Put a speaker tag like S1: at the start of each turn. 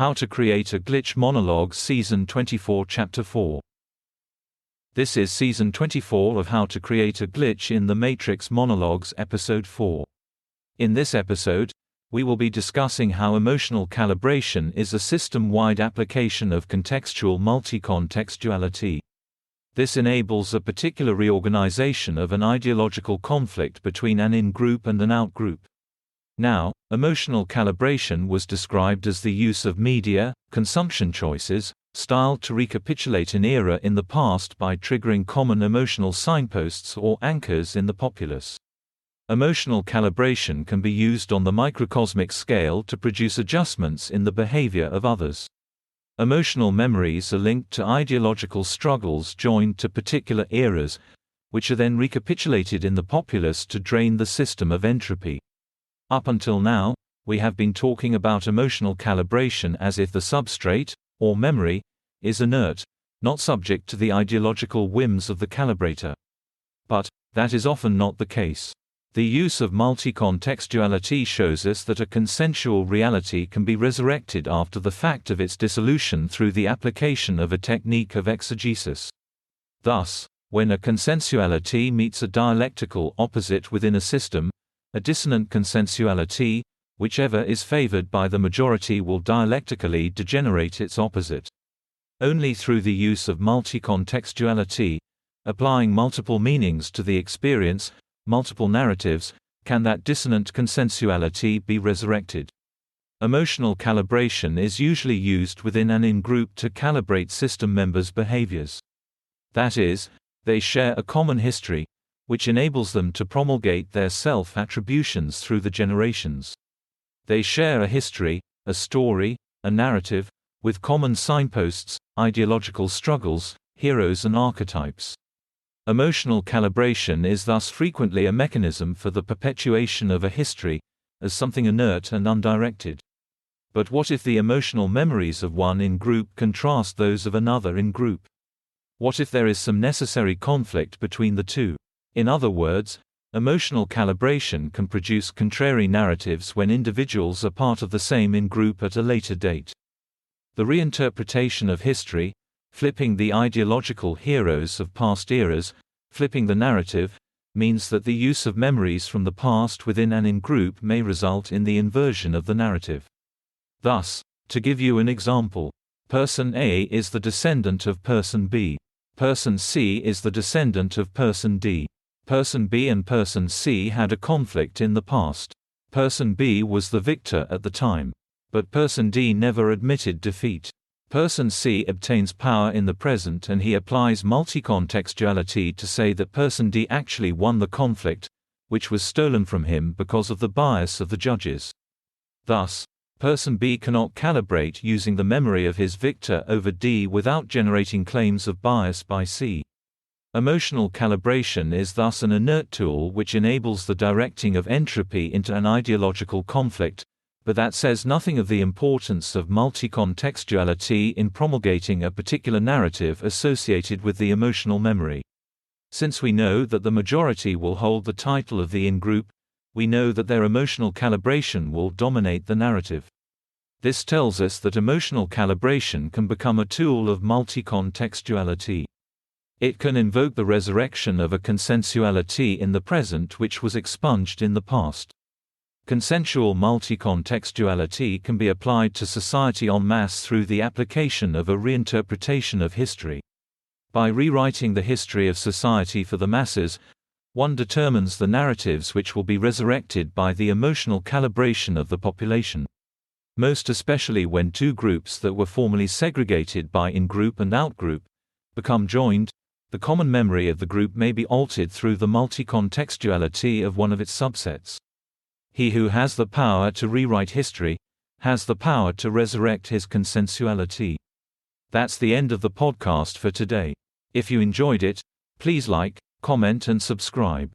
S1: How to Create a Glitch Monologues Season 24 Chapter 4. This is Season 24 of How to Create a Glitch in the Matrix Monologues Episode 4. In this episode, we will be discussing how emotional calibration is a system-wide application of contextual multi-contextuality. This enables a particular reorganization of an ideological conflict between an in-group and an out-group. Now, emotional calibration was described as the use of media, consumption choices, style to recapitulate an era in the past by triggering common emotional signposts or anchors in the populace. Emotional calibration can be used on the microcosmic scale to produce adjustments in the behavior of others. Emotional memories are linked to ideological struggles joined to particular eras, which are then recapitulated in the populace to drain the system of entropy. Up until now, we have been talking about emotional calibration as if the substrate, or memory, is inert, not subject to the ideological whims of the calibrator. But that is often not the case. The use of multi-contextuality shows us that a consensual reality can be resurrected after the fact of its dissolution through the application of a technique of exegesis. Thus, when a consensuality meets a dialectical opposite within a system, a dissonant consensuality, whichever is favored by the majority, will dialectically degenerate its opposite. Only through the use of multi-contextuality, applying multiple meanings to the experience, multiple narratives, can that dissonant consensuality be resurrected. Emotional calibration is usually used within an in-group to calibrate system members' behaviors. That is, they share a common history, which enables them to promulgate their self-attributions through the generations. They share a history, a story, a narrative, with common signposts, ideological struggles, heroes and archetypes. Emotional calibration is thus frequently a mechanism for the perpetuation of a history, as something inert and undirected. But what if the emotional memories of one in-group contrast those of another in-group? What if there is some necessary conflict between the two? In other words, emotional calibration can produce contrary narratives when individuals are part of the same in-group at a later date. The reinterpretation of history, flipping the ideological heroes of past eras, flipping the narrative, means that the use of memories from the past within an in-group may result in the inversion of the narrative. Thus, to give you an example, Person A is the descendant of Person B. Person C is the descendant of Person D. Person B and Person C had a conflict in the past. Person B was the victor at the time. But Person D never admitted defeat. Person C obtains power in the present and he applies multi-contextuality to say that Person D actually won the conflict, which was stolen from him because of the bias of the judges. Thus, Person B cannot calibrate using the memory of his victor over D without generating claims of bias by C. Emotional calibration is thus an inert tool which enables the directing of entropy into an ideological conflict, but that says nothing of the importance of multi-contextuality in promulgating a particular narrative associated with the emotional memory. Since we know that the majority will hold the title of the in-group, we know that their emotional calibration will dominate the narrative. This tells us that emotional calibration can become a tool of multi-contextuality. It can invoke the resurrection of a consensuality in the present which was expunged in the past. Consensual multi-contextuality can be applied to society en masse through the application of a reinterpretation of history. By rewriting the history of society for the masses, one determines the narratives which will be resurrected by the emotional calibration of the population. Most especially when two groups that were formerly segregated by in-group and out-group become joined, the common memory of the group may be altered through the multi-contextuality of one of its subsets. He who has the power to rewrite history, has the power to resurrect his consensuality. That's the end of the podcast for today. If you enjoyed it, please like, comment and subscribe.